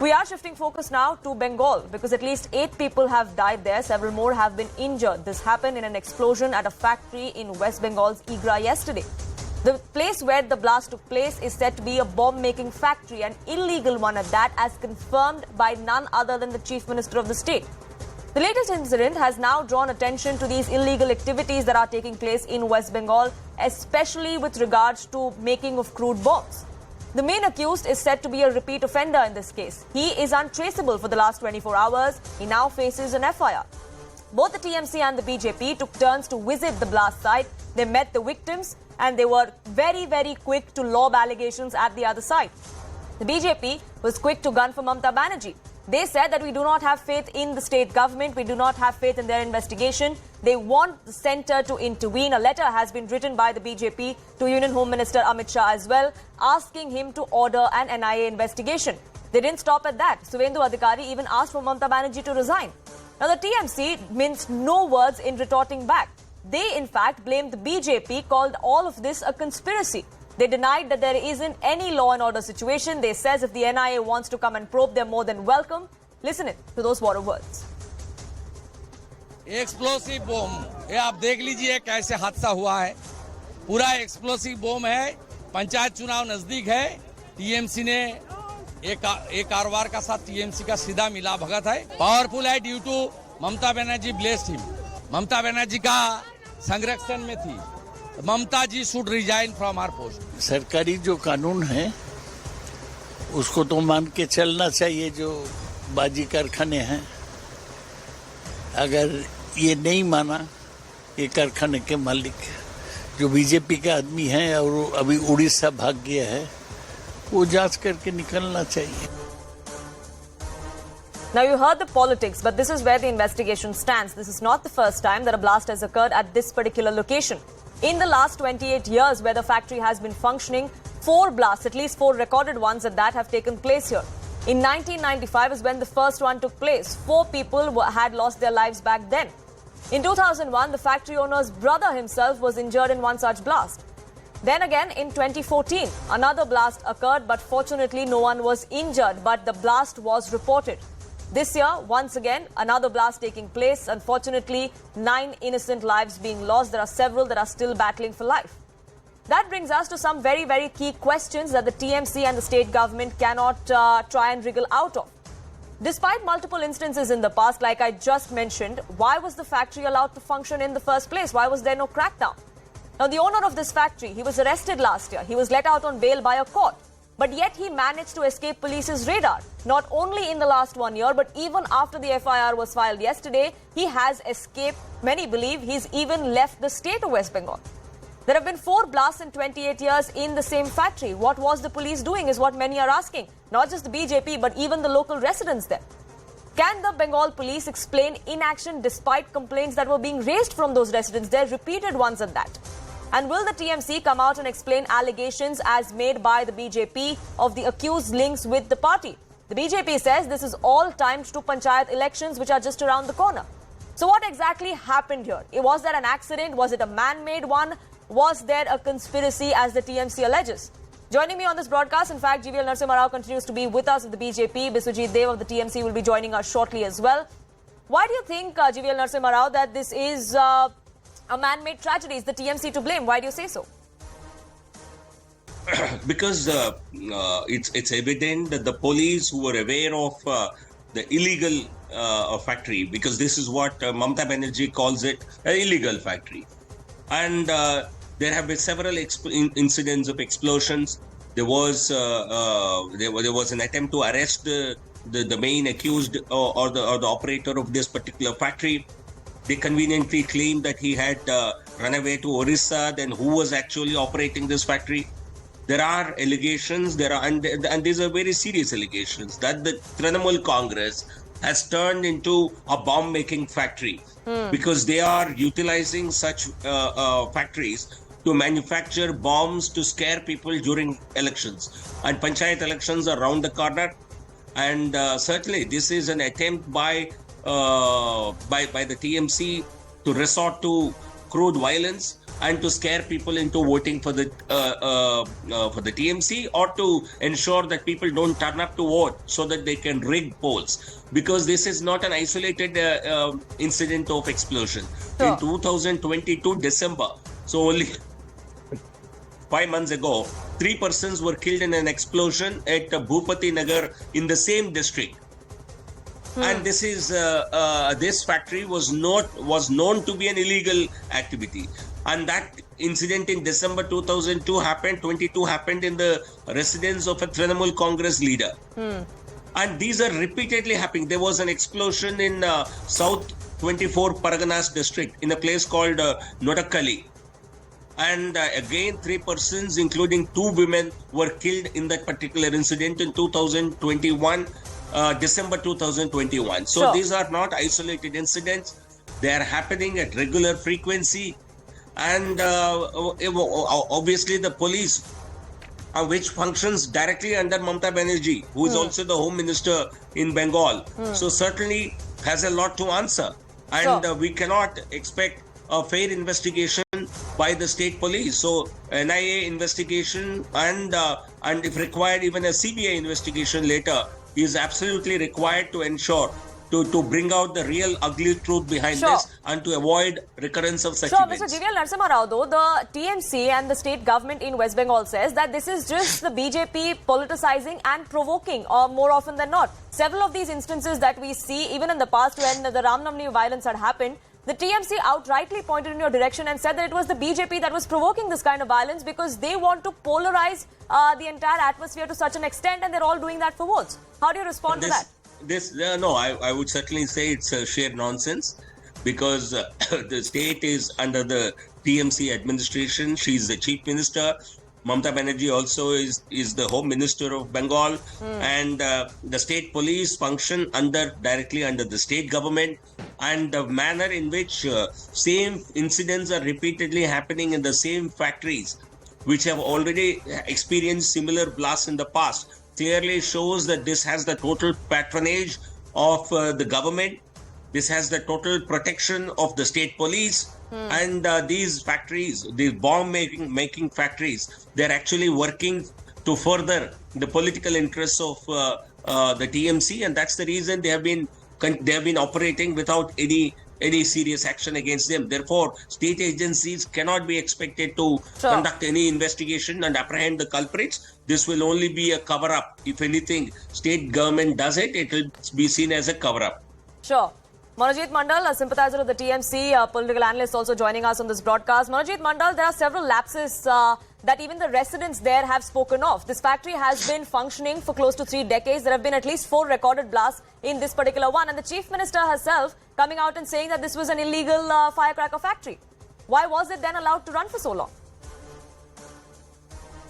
We are shifting focus now to Bengal because at least 8 people have died there. Several more have been injured. This happened in an explosion at a factory in West Bengal's Igra yesterday. The place where the blast took place is said to be a bomb-making factory, an illegal one at that, as confirmed by none other than the Chief Minister of the state. The latest incident has now drawn attention to these illegal activities that are taking place in West Bengal, especially with regards to making of crude bombs. The main accused is said to be a repeat offender in this case. He is untraceable for the last 24 hours. He now faces an FIR. Both the TMC and the BJP took turns to visit the blast site. They met the victims and they were very quick to lob allegations at the other side. The BJP was quick to gun for Mamata Banerjee. They said that we do not have faith in the state government. We do not have faith in their investigation. They want the centre to intervene. A letter has been written by the BJP to Union Home Minister Amit Shah as well, asking him to order an NIA investigation. They didn't stop at that. Suvendu Adhikari even asked for Mamata Banerjee to resign. Now, the TMC minced no words in retorting back. They, in fact, blamed the BJP, called all of this a conspiracy. They denied that there isn't any law and order situation. They says if the NIA wants to come and probe, they're more than welcome. Listen to those water words. Explosive bomb, ये आप देख लीजिए कैसे हादसा हुआ है. पूरा explosive बम है. पंचायत चुनाव नजदीक है. टीएमसी ने एक कारोबार का साथ टीएमसी का सीधा मिला भगत है. पावरफुल है due to Mamata Banerjee blessed him. Mamata Banerjee का संरक्षण में थी. Mamata ji should resign from our post. सरकारी जो कानून है उसको तो मान के चलना चाहिए. जो बाजी कारखाने हैं, अगर ये नहीं माना ये कारखाने के मालिक जो बीजेपी का आदमी है और अभी उड़ीसा भाग गया है, वो जांच करके निकलना चाहिए. Now, you heard the politics, but this is where the investigation stands. This is not the first time that a blast has occurred at this particular location. In the last 28 years where the factory has been functioning, 4 blasts, at least 4 recorded ones at that, have taken place here. In 1995 is when the first one took place. 4 people had lost their lives back then. In 2001, the factory owner's brother himself was injured in one such blast. Then again, in 2014, another blast occurred, but fortunately no one was injured, but the blast was reported. This year, once again, another blast taking place. Unfortunately, 9 innocent lives being lost. There are several that are still battling for life. That brings us to some very key questions that the TMC and the state government cannot try and wriggle out of. Despite multiple instances in the past, like I just mentioned, why was the factory allowed to function in the first place? Why was there no crackdown? Now, the owner of this factory, he was arrested last year. He was let out on bail by a court. But yet he managed to escape police's radar. Not only in the last 1 year, but even after the FIR was filed yesterday, he has escaped. Many believe he's even left the state of West Bengal. There have been 4 blasts in 28 years in the same factory. What was the police doing is what many are asking. Not just the BJP, but even the local residents there. Can the Bengal police explain inaction despite complaints that were being raised from those residents there, repeated ones at that? And will the TMC come out and explain allegations as made by the BJP of the accused links with the party? The BJP says this is all timed to panchayat elections, which are just around the corner. So what exactly happened here? Was there an accident? Was it a man-made one? Was there a conspiracy, as the TMC alleges? Joining me on this broadcast, in fact, GVL Narasimha Rao continues to be with us of the BJP. Biswajit Dev of the TMC will be joining us shortly as well. Why do you think, GVL Narasimha Rao, that this is a man-made tragedy? Is the TMC to blame? Why do you say so? Because it's evident that the police who were aware of the illegal factory, because this is what Mamata Banerjee calls it, an illegal factory. And there have been several incidents of explosions. There was an attempt to arrest the main accused or the operator of this particular factory. They conveniently claimed that he had run away to Orissa, then who was actually operating this factory. There are allegations, and these are very serious allegations, that the Trinamool Congress has turned into a bomb-making factory because they are utilizing such factories to manufacture bombs to scare people during elections. And panchayat elections are around the corner. And certainly this is an attempt by the TMC to resort to crude violence and to scare people into voting for the TMC, or to ensure that people don't turn up to vote so that they can rig polls, because this is not an isolated incident of explosion. Sure. In 2022 December, so only 5 months ago, 3 persons were killed in an explosion at Bhupati Nagar in the same district. And this is this factory was known to be an illegal activity, and that incident in December 2022 happened in the residence of a Trinamool Congress leader. And these are repeatedly happening. There was an explosion in South 24 Parganas district in a place called Nodakkali. And again, 3 persons, including 2 women, were killed in that particular incident in 2021, December 2021. So Sure. these are not isolated incidents. They are happening at regular frequency. And obviously the police, which functions directly under Mamata Banerjee, who is also the Home Minister in Bengal, so certainly has a lot to answer. And Sure. we cannot expect a fair investigation by the state police. So NIA investigation and if required, even a CBI investigation later is absolutely required to ensure to bring out the real ugly truth behind Sure. this and to avoid recurrence of such Sure, events. Mr. GVL Narasimha Rao, though, the TMC and the state government in West Bengal says that this is just the BJP politicizing and provoking, or more often than not. Several of these instances that we see, even in the past when the Ram Navami violence had happened, the TMC outrightly pointed in your direction and said that it was the BJP that was provoking this kind of violence because they want to polarize the entire atmosphere to such an extent, and they're all doing that for votes. How do you respond to that? I would certainly say it's sheer nonsense, because the state is under the TMC administration. She's the chief minister. Mamata Banerjee also is the home minister of Bengal, and the state police function directly under the state government. And the manner in which same incidents are repeatedly happening in the same factories, which have already experienced similar blasts in the past, clearly shows that this has the total patronage of the government. This has the total protection of the state police. And these factories, these bomb-making factories, they're actually working to further the political interests of the TMC, and that's the reason they have been operating without any serious action against them. Therefore, state agencies cannot be expected to Sure. conduct any investigation and apprehend the culprits. This will only be a cover-up. If anything, state government does it, it will be seen as a cover-up. Sure. Manojit Mandal, a sympathizer of the TMC, a political analyst, also joining us on this broadcast. Manojit Mandal, there are several lapses that even the residents there have spoken of. This factory has been functioning for close to 3 decades. There have been at least 4 recorded blasts in this particular one. And the Chief Minister herself coming out and saying that this was an illegal firecracker factory. Why was it then allowed to run for so long?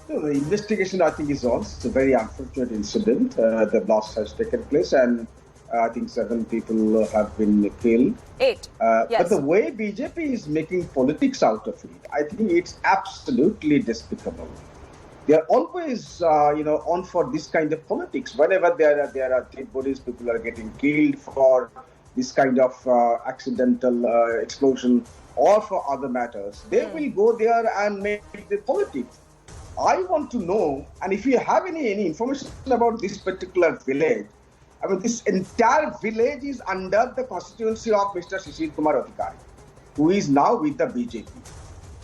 So the investigation, I think, is on. It's a very unfortunate incident. The blast has taken place, and I think 7 people have been killed. 8. Yes. But the way BJP is making politics out of it, I think it's absolutely despicable. They are always, on for this kind of politics. Whenever there are dead bodies, people are getting killed for this kind of accidental explosion or for other matters. They will go there and make the politics. I want to know, and if you have any information about this particular village, I mean, this entire village is under the constituency of Mr. Shishir Kumar Adhikari, who is now with the BJP.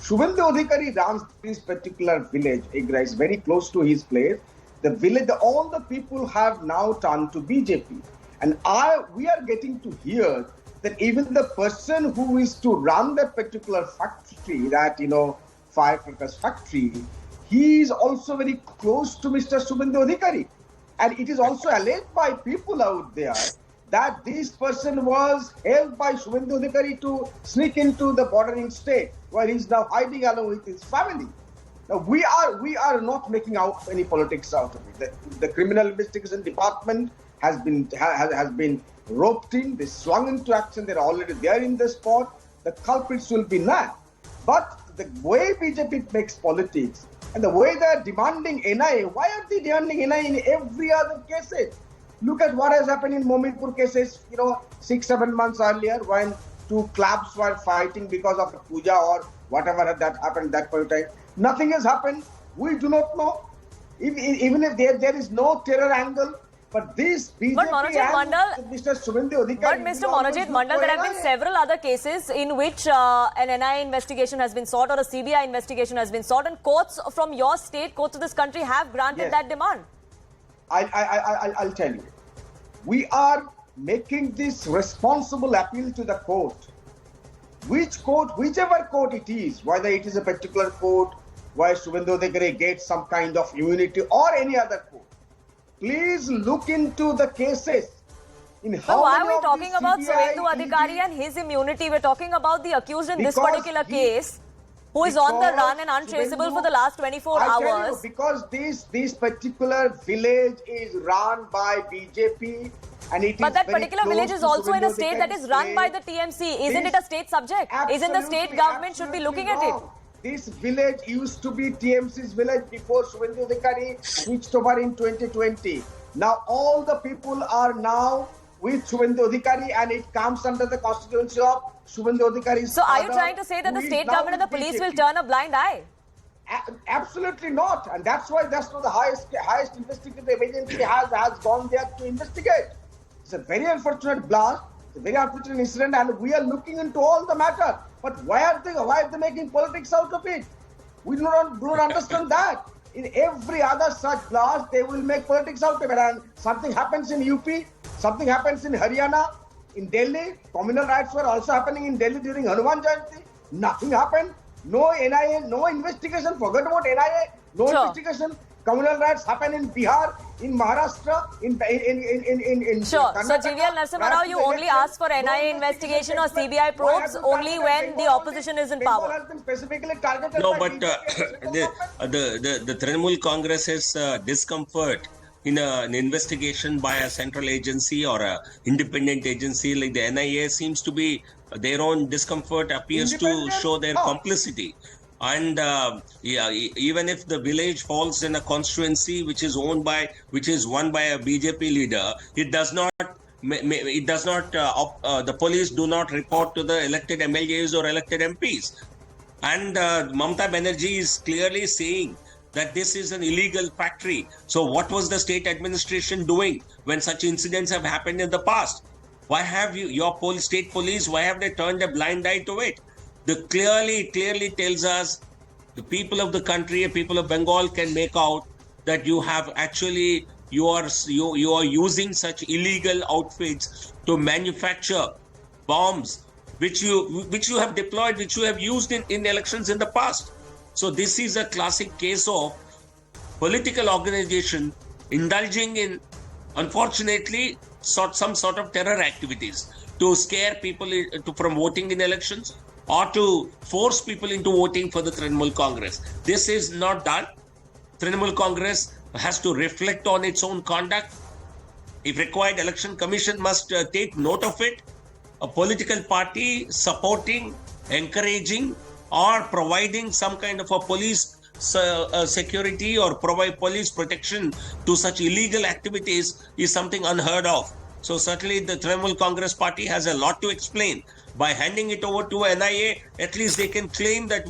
Shubhendu Adhikari runs this particular village. Agra is very close to his place. The village, all the people have now turned to BJP. And we are getting to hear that even the person who is to run that particular factory, that, firecrackers factory, he is also very close to Mr. Shubhendu Adhikari. And it is also alleged by people out there that this person was helped by Shubhendu Adhikari to sneak into the bordering state, where he is now hiding along with his family. Now, we are not making out any politics out of it. The criminal investigation department has been roped in. They swung into action. They're already there in the spot. The culprits will be nabbed. But the way BJP makes politics and the way they're demanding NIA, why are they demanding NIA in every other cases? Look at what has happened in Mominpur cases, 6-7 months earlier, when 2 clubs were fighting because of a puja or whatever that happened that point of time. Nothing has happened. We do not know. Even if there is no terror angle, but this BJP Manojit and Mandal, Mr. Subhendu Adhikari. But Mr. Manojit Mandal, there have been several other cases in which an NIA investigation has been sought or a CBI investigation has been sought, and courts from your state, courts of this country have granted that demand. I'll tell you. We are making this responsible appeal to the court. Which court, whichever court it is, whether it is a particular court where Subhendu Adhikari gets some kind of immunity or any other court, please look into the cases. So why are we talking about Subhendu Adhikari and his immunity? We're talking about the accused in this particular case, who is on the run and untraceable for the last 24 hours. Because this particular village is run by BJP, and it but is that very particular close village is to also in a Subhendu state that is Adhikari's run by place. the TMC. Isn't it a state subject? Isn't the state government should be looking at it? This village used to be TMC's village before Subhendu Adhikari switched over in 2020. Now all the people are now with Subhendu Adhikari, and it comes under the constituency of Subhendu Adhikari's So are you father, trying to say that the who is state now government and the with police BJP. will turn a blind eye? Absolutely not, and that's why the highest investigative agency has gone there to investigate. It's a very unfortunate blast, it's a very unfortunate incident, and we are looking into all the matter. But why are they making politics out of it? We do not understand that. In every other such blast, they will make politics out of it. And something happens in UP, something happens in Haryana, in Delhi. Communal riots were also happening in Delhi during Hanuman Jayanti. Nothing happened. No NIA, no investigation. Forget about NIA. No investigation. Communal riots happen in Bihar, in Maharashtra, in Sure. Karnataka. So GVL Narasimha Rao, you only ask for NIA investigation or CBI probes only when the opposition is in power. No, but the Trinamool Congress's discomfort in an investigation by a central agency or a independent agency like the NIA seems to be their own discomfort appears to show their complicity. And even if the village falls in a constituency which is won by a BJP leader, it does not. The police do not report to the elected MLAs or elected MPs. And Mamata Banerjee is clearly saying that this is an illegal factory. So what was the state administration doing when such incidents have happened in the past? Why have your state police, why have they turned a blind eye to it? The clearly tells us the people of the country, people of Bengal can make out that you have actually, you are using such illegal outfits to manufacture bombs which you have deployed, which you have used in elections in the past. So this is a classic case of political organization indulging in, unfortunately, some sort of terror activities to scare people from voting in elections or to force people into voting for the Trinamool Congress. This is not done. Trinamool Congress has to reflect on its own conduct. If required, Election Commission must take note of it. A political party supporting, encouraging, or providing some kind of a police security or provide police protection to such illegal activities is something unheard of. So certainly the Trinamool Congress party has a lot to explain. By handing it over to NIA, at least they can claim that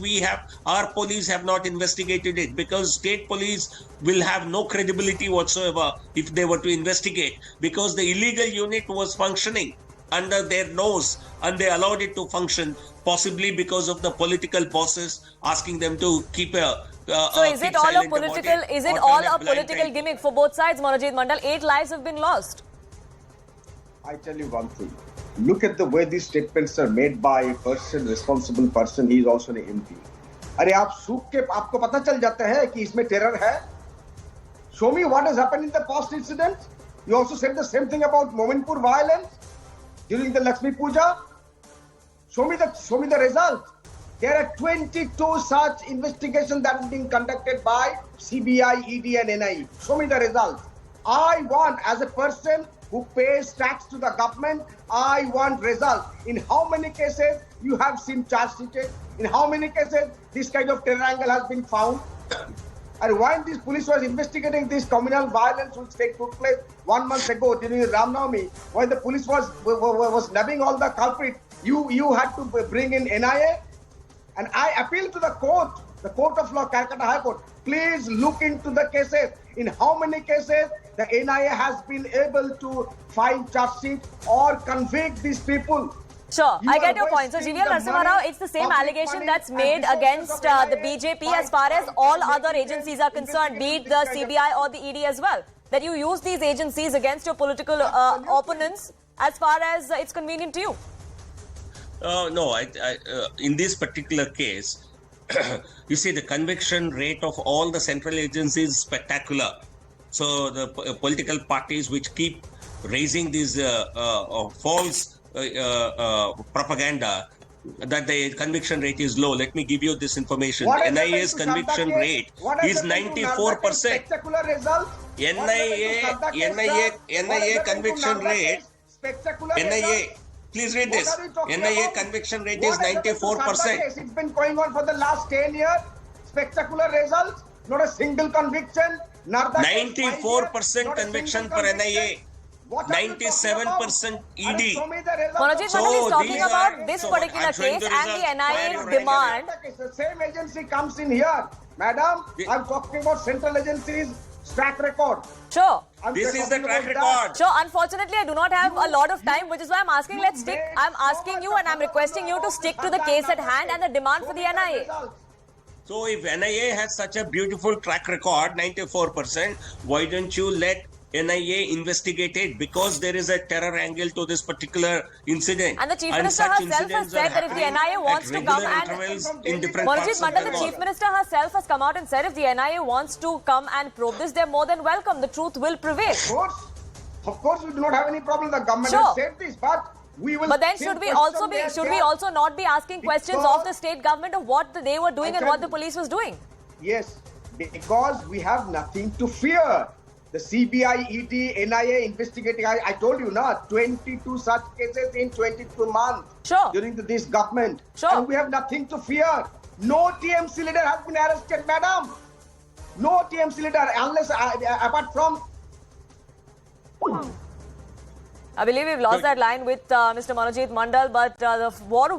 our police have not investigated it, because state police will have no credibility whatsoever if they were to investigate, because the illegal unit was functioning under their nose and they allowed it to function, possibly because of the political bosses asking them to keep so is it all a political gimmick for both sides, Manojit Mandal? 8 lives have been lost. I tell you one thing. Look at the way these statements are made by a responsible person. He is also an MP. अरे आप सूख के आपको पता चल जाता है कि इसमें terror है. Show me what has happened in the past incident. You also said the same thing about Mominpur violence during the Lakshmi Puja. Show me the result. There are 22 such investigations that are being conducted by CBI, ED and NIE. Show me the result. I want, as a person who pays tax to the government, I want results. In how many cases you have seen charge sheeted? In how many cases this kind of terror angle has been found? And when this police was investigating this communal violence which took place 1 month ago during Ram Navami, when the police was nabbing all the culprits, you had to bring in NIA. And I appeal to the court of law, Calcutta High Court, please look into the cases. In how many cases the NIA has been able to file charge sheet or convict these people? Sure, You I are get your point. So, wasting GVL the Narasimha Rao, money, it's the same public allegation money that's and made resources against of the NIA BJP as far as by all other making agencies are concerned, be it the investigation CBI or the ED as well. That you use these agencies against your political opponents as far as it's convenient to you. No, in this particular case, you see the conviction rate of all the central agencies is spectacular. So the political parties which keep raising these false propaganda that the conviction rate is low. Let me give you this information. What has NIA's happened to conviction Sardar rate case? What has is happened to 94%. Sardar case? Spectacular result. NIA conviction rate. NIA. Please read this. NIA conviction rate is 94%. It's been going on for the last 10 years. Spectacular results. Not a single conviction. 94% conviction for NIA. 97% ED. Manojit Mandal is talking about this particular case and the NIA demand. The same agency comes in here. Madam, I'm talking about central agencies' track record. Sure. This is the track record. Sure, unfortunately, I do not have a lot of time, which is why I'm asking, I'm asking you and I'm requesting you to stick to the case at hand and the demand for the NIA. So if NIA has such a beautiful track record, 94%, why don't you let NIA investigate it? Because there is a terror angle to this particular incident. And the Chief Minister herself has said that if the NIA wants to come and... Manojit Mandal, the Chief Minister herself has come out and said if the NIA wants to come and probe this, they're more than welcome. The truth will prevail. Of course, we do not have any problem. The government has said this, but we will. But then should we also not be asking questions of the state government of what they were doing and what the police was doing? Yes, because we have nothing to fear. The CBI, ED, NIA investigating. I told you now, 22 such cases in 22 months. Sure. During this government. Sure. And we have nothing to fear. No TMC leader has been arrested, madam. No TMC leader, unless apart from. I believe we've lost that line with Mr. Manojit Mandal, but the war